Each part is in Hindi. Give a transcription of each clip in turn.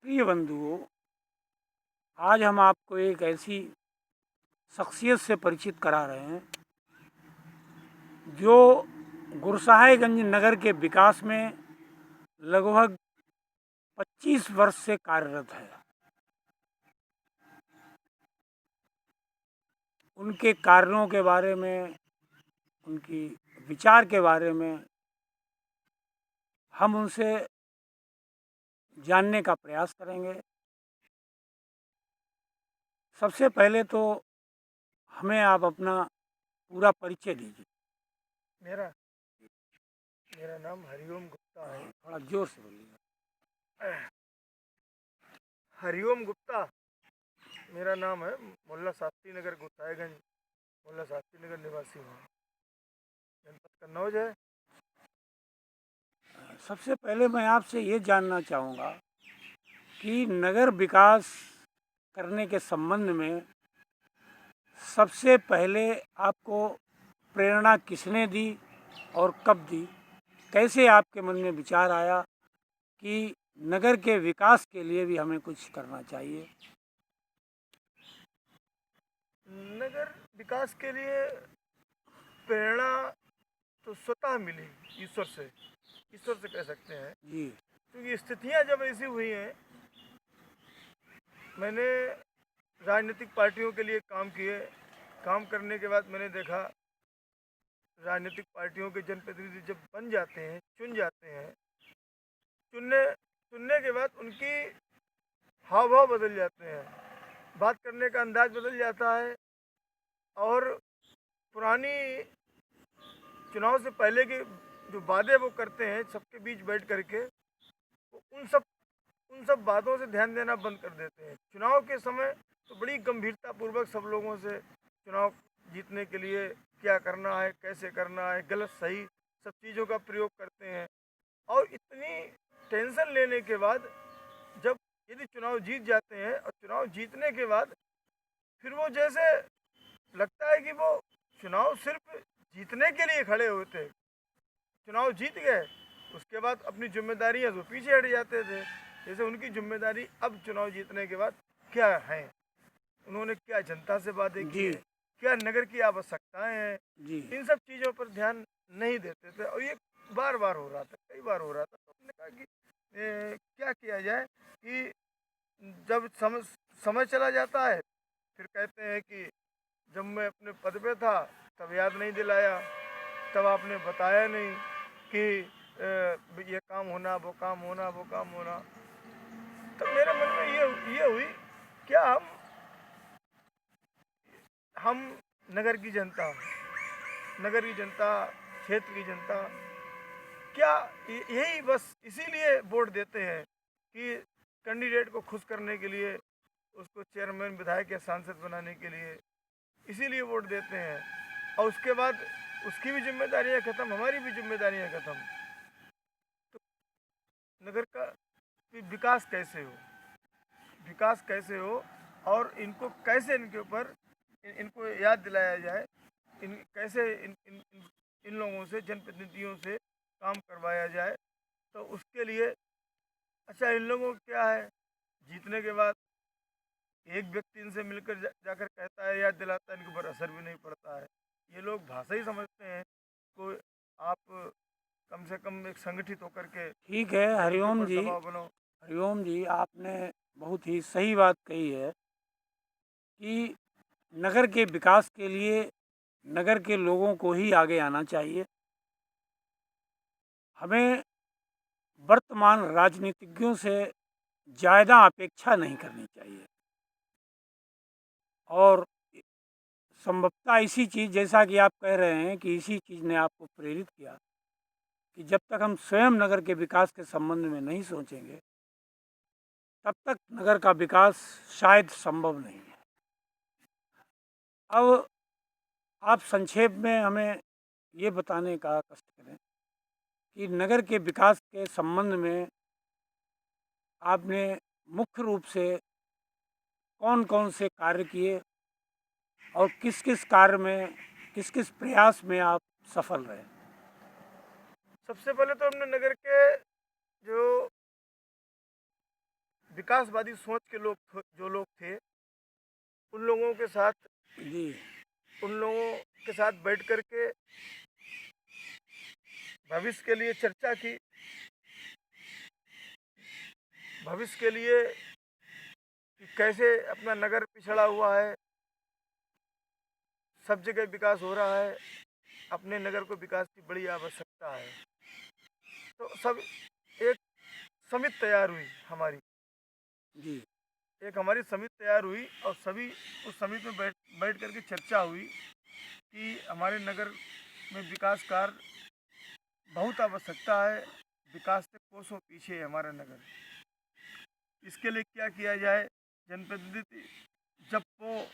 प्रिय बंधुओं, आज हम आपको एक ऐसी शख्सियत से परिचित करा रहे हैं जो गुरसाहिबगंज नगर के विकास में लगभग 25 वर्ष से कार्यरत है। उनके कार्यों के बारे में, उनकी विचार के बारे में हम उनसे जानने का प्रयास करेंगे। सबसे पहले तो हमें आप अपना पूरा परिचय दीजिए। मेरा मेरा नाम हरिओम गुप्ता है। थोड़ा जोर से बोलिए। हरिओम गुप्ता मेरा नाम है। मोहल्ला शास्त्री नगर गुसाईगंज, मोहल्ला शास्त्री नगर निवासी हूँ। जनपद कन्नौज है। सबसे पहले मैं आपसे ये जानना चाहूँगा कि नगर विकास करने के संबंध में सबसे पहले आपको प्रेरणा किसने दी और कब दी? कैसे आपके मन में विचार आया कि नगर के विकास के लिए भी हमें कुछ करना चाहिए? नगर विकास के लिए प्रेरणा तो स्वतः मिली, ईश्वर से कह सकते हैं। जी। क्योंकि स्थितियाँ जब ऐसी हुई हैं, मैंने राजनीतिक पार्टियों के लिए काम किए। काम करने के बाद मैंने देखा राजनीतिक पार्टियों के जनप्रतिनिधि जब बन जाते हैं, चुन जाते हैं, चुनने चुनने के बाद उनकी हाव भाव बदल जाते हैं, बात करने का अंदाज बदल जाता है। और पुरानी चुनाव से पहले के जो वादे वो करते हैं सबके बीच बैठ करके, वो उन सब बातों से ध्यान देना बंद कर देते हैं। चुनाव के समय तो बड़ी गंभीरता पूर्वक सब लोगों से चुनाव जीतने के लिए क्या करना है, कैसे करना है, गलत सही सब चीज़ों का प्रयोग करते हैं। और इतनी टेंशन लेने के बाद जब यदि चुनाव जीत जाते हैं, और चुनाव जीतने के बाद फिर वो जैसे लगता है कि वो चुनाव सिर्फ जीतने के लिए खड़े होते, चुनाव जीत गए, उसके बाद अपनी जिम्मेदारियां तो पीछे हट जाते थे। जैसे उनकी जिम्मेदारी अब चुनाव जीतने के बाद क्या है, उन्होंने क्या जनता से वादे जी। किए, क्या नगर की आवश्यकताएं हैं, जी। इन सब चीज़ों पर ध्यान नहीं देते थे। और ये बार बार हो रहा था, कई बार हो रहा था। तो हमने कहा कि क्या किया जाए कि जब समय चला जाता है, फिर कहते हैं कि जब मैं अपने पद पे था तब याद नहीं दिलाया, तब आपने बताया नहीं कि ये काम होना, वो काम होना, वो काम होना। तब मेरे मन में ये हुई, क्या हम नगर की जनता, क्षेत्र की जनता, क्या यही बस इसीलिए वोट देते हैं कि कैंडिडेट को खुश करने के लिए, उसको चेयरमैन, विधायक या सांसद बनाने के लिए इसीलिए वोट देते हैं। और उसके बाद उसकी भी जिम्मेदारियां खत्म, हमारी भी जिम्मेदारियां खत्म। तो नगर का विकास कैसे हो, विकास कैसे हो, और इनको कैसे, इनके ऊपर इनको याद दिलाया जाए, इन कैसे इन लोगों से, जनप्रतिनिधियों से काम करवाया जाए। तो उसके लिए अच्छा, इन लोगों को क्या है, जीतने के बाद एक व्यक्ति इनसे मिलकर जाकर कहता है, याद दिलाता है, इनके ऊपर असर भी नहीं पड़ता है। ये लोग भाषा ही समझते हैं। कोई आप कम से कम एक संगठित होकर के ठीक है उनके हरिओम ऊपर जी। दबाव बनाओ। हरिओम जी, आपने बहुत ही सही बात कही है कि नगर के विकास के लिए नगर के लोगों को ही आगे आना चाहिए। हमें वर्तमान राजनीतिज्ञों से ज़्यादा अपेक्षा नहीं करनी चाहिए। और संभवतः इसी चीज़, जैसा कि आप कह रहे हैं कि इसी चीज़ ने आपको प्रेरित किया कि जब तक हम स्वयं नगर के विकास के संबंध में नहीं सोचेंगे, तब तक नगर का विकास शायद संभव नहीं है। अब आप संक्षेप में हमें ये बताने का कष्ट करें कि नगर के विकास के संबंध में आपने मुख्य रूप से कौन कौन से कार्य किए और किस किस कार्य में, किस किस प्रयास में आप सफल रहे? सबसे पहले तो हमने नगर के जो विकासवादी सोच के जो लोग थे, उन लोगों के साथ जी बैठ कर के भविष्य के लिए चर्चा की, भविष्य के लिए कि कैसे अपना नगर पिछड़ा हुआ है, सब जगह विकास हो रहा है, अपने नगर को विकास की बड़ी आवश्यकता है। तो सब एक समिति तैयार हुई हमारी, जी समिति तैयार हुई और सभी उस समिति में बैठ करके चर्चा हुई कि हमारे नगर में विकास कार्य बहुत आवश्यकता है, विकास से कोसों पीछे है हमारा नगर। इसके लिए क्या किया जाए? जनप्रतिनिधि जब वो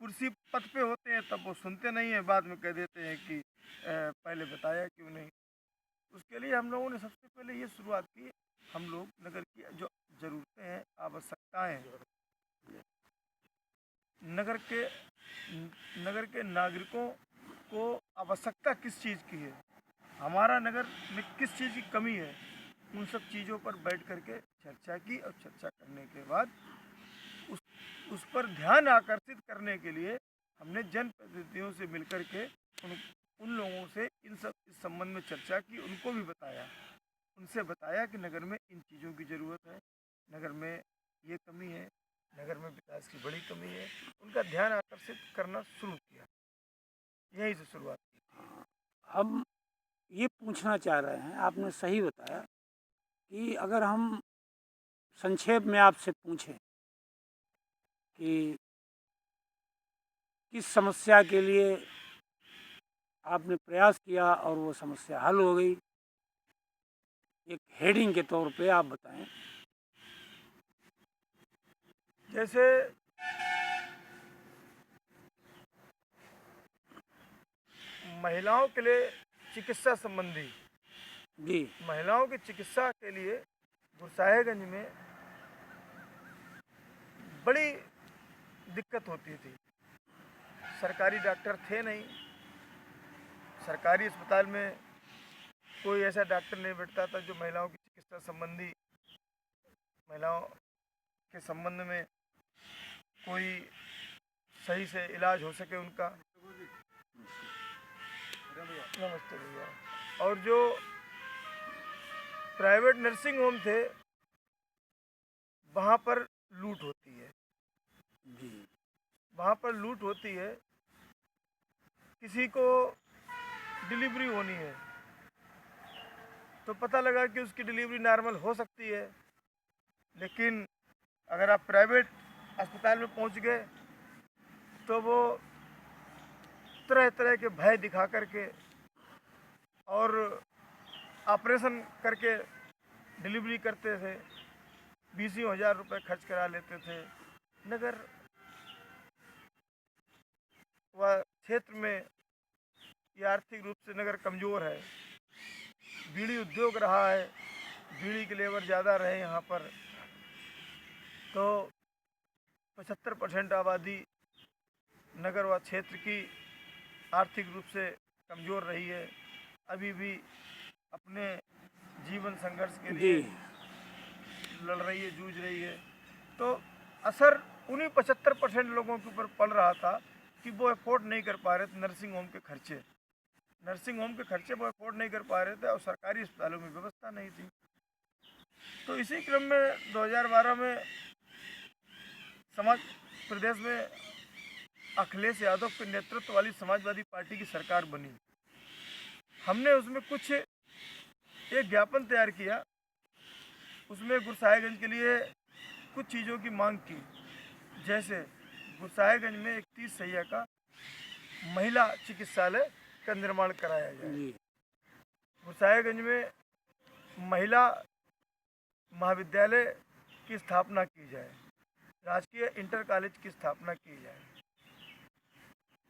कुर्सी पद पे होते हैं तब वो सुनते नहीं है, बाद में कह देते हैं कि पहले बताया क्यों नहीं। उसके लिए हम लोगों ने सबसे पहले ये शुरुआत की, हम लोग नगर की जो ज़रूरतें हैं, आवश्यकताएं हैं, नगर के नागरिकों को आवश्यकता किस चीज़ की है, हमारा नगर में किस चीज़ की कमी है, उन सब चीज़ों पर बैठ करके चर्चा की और चर्चा करने के बाद उस पर ध्यान आकर्षित करने के लिए हमने जनप्रतिनिधियों से मिलकर के उन लोगों से इस संबंध में चर्चा की, उनको भी बताया, उनसे बताया कि नगर में इन चीज़ों की ज़रूरत है, नगर में ये कमी है, नगर में विकास की बड़ी कमी है, उनका ध्यान आकर्षित करना शुरू किया, यहीं से शुरुआत की। हम ये पूछना चाह रहे हैं, आपने सही बताया कि अगर हम संक्षेप में आपसे पूछें कि किस समस्या के लिए आपने प्रयास किया और वो समस्या हल हो गई, एक हेडिंग के तौर पे आप बताएं। जैसे महिलाओं के लिए चिकित्सा संबंधी, जी महिलाओं की चिकित्सा के लिए गुरसाहेगंज में बड़ी दिक्कत होती थी। सरकारी डॉक्टर थे नहीं, सरकारी अस्पताल में कोई ऐसा डॉक्टर नहीं बैठता था जो महिलाओं की चिकित्सा संबंधी, महिलाओं के संबंध में कोई सही से इलाज हो सके उनका। नमस्ते भैया। और जो प्राइवेट नर्सिंग होम थे, वहाँ पर लूट होती है, जी वहाँ पर लूट होती है। किसी को डिलीवरी होनी है तो पता लगा कि उसकी डिलीवरी नॉर्मल हो सकती है, लेकिन अगर आप प्राइवेट अस्पताल में पहुंच गए तो वो तरह तरह के भय दिखा करके और ऑपरेशन करके डिलीवरी करते थे, 20,000 रुपये खर्च करा लेते थे। नगर व क्षेत्र में ये आर्थिक रूप से नगर कमज़ोर है, बीड़ी उद्योग रहा है, बीड़ी के लेबर ज़्यादा रहे यहाँ पर, तो 75% आबादी नगर व क्षेत्र की आर्थिक रूप से कमज़ोर रही है, अभी भी अपने जीवन संघर्ष के लिए जी लड़ रही है, जूझ रही है। तो असर उन्हीं 75% लोगों के ऊपर पड़ रहा था कि वो अफोर्ड नहीं कर पा रहे थे नर्सिंग होम के खर्चे, वो अफोर्ड नहीं कर पा रहे थे और सरकारी अस्पतालों में व्यवस्था नहीं थी। तो इसी क्रम में 2012 में प्रदेश में अखिलेश यादव के नेतृत्व वाली समाजवादी पार्टी की सरकार बनी। हमने उसमें एक ज्ञापन तैयार किया, उसमें गुरसाहेगंज के लिए कुछ चीज़ों की मांग की, जैसे गुरसाहेगंज में 31 सैया का महिला चिकित्सालय का निर्माण कराया जाए, गुरसाहेगंज में महिला महाविद्यालय की स्थापना की जाए, राजकीय इंटर कॉलेज की स्थापना की जाए,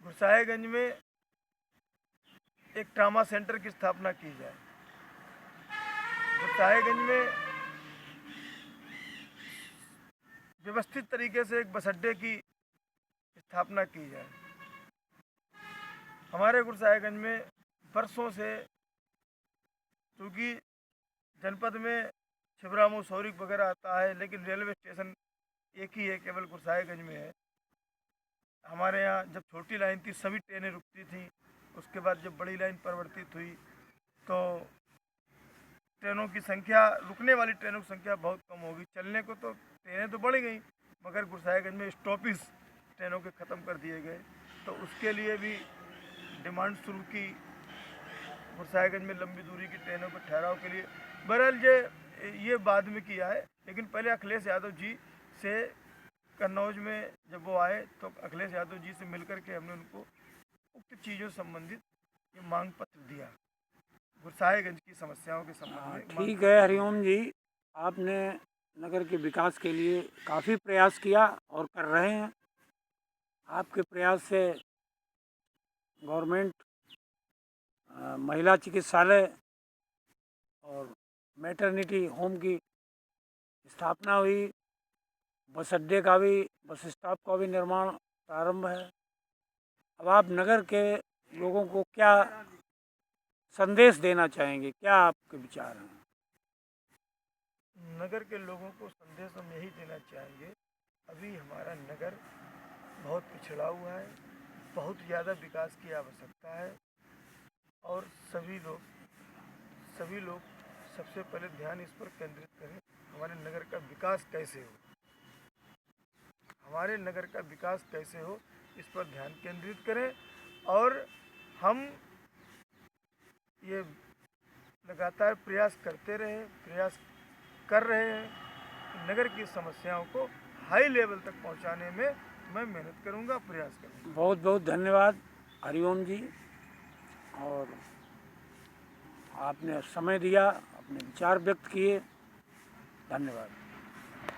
गुरसाहेगंज में एक ट्रामा सेंटर की स्थापना की जाए, गुरसाहेगंज में व्यवस्थित तरीके से एक बस अड्डे की स्थापना की जाए। हमारे गुरसाहेगंज में वर्षों से, क्योंकि जनपद में छिबरामऊ सौरिक वगैरह आता है, लेकिन रेलवे स्टेशन एक ही है, केवल गुरसाएगंज में है। हमारे यहाँ जब छोटी लाइन थी सभी ट्रेनें रुकती थी, उसके बाद जब बड़ी लाइन परिवर्तित हुई तो ट्रेनों की संख्या, रुकने वाली ट्रेनों की संख्या बहुत कम होगी। चलने को तो ट्रेनें तो बढ़ गई, मगर गुरसाएगंज में स्टॉपेज ट्रेनों के ख़त्म कर दिए गए, तो उसके लिए भी डिमांड शुरू की गुरसाएगंज में लंबी दूरी की ट्रेनों के ठहराव के लिए। बहरहाल ये बाद में किया है, लेकिन पहले अखिलेश यादव जी से कन्नौज में जब वो आए तो अखिलेश यादव जी से मिलकर के हमने उनको उक्त चीज़ों से संबंधित ये मांग पत्र दिया, गुरसाएगंज की समस्याओं के संबंध में मांग ठीक है हरिओम जी, आपने नगर के विकास के लिए काफ़ी प्रयास किया और कर रहे हैं। आपके प्रयास से गवर्नमेंट महिला चिकित्सालय और मैटरनिटी होम की स्थापना हुई, बस अड्डे का भी, बस स्टॉप का भी निर्माण प्रारंभ है। अब आप नगर के लोगों को क्या संदेश देना चाहेंगे, क्या आपके विचार हैं? नगर के लोगों को संदेश हम यही देना चाहेंगे, अभी हमारा नगर बहुत पिछड़ा हुआ है, बहुत ज़्यादा विकास की आवश्यकता है, और सभी लोग सबसे पहले ध्यान इस पर केंद्रित करें, हमारे नगर का विकास कैसे हो, हमारे नगर का विकास कैसे हो, इस पर ध्यान केंद्रित करें। और हम ये लगातार प्रयास कर रहे हैं कि नगर की समस्याओं को हाई लेवल तक पहुंचाने में मैं मेहनत करूंगा, प्रयास करूंगा। बहुत बहुत धन्यवाद हरिओम जी, और आपने समय दिया, अपने विचार व्यक्त किए, धन्यवाद।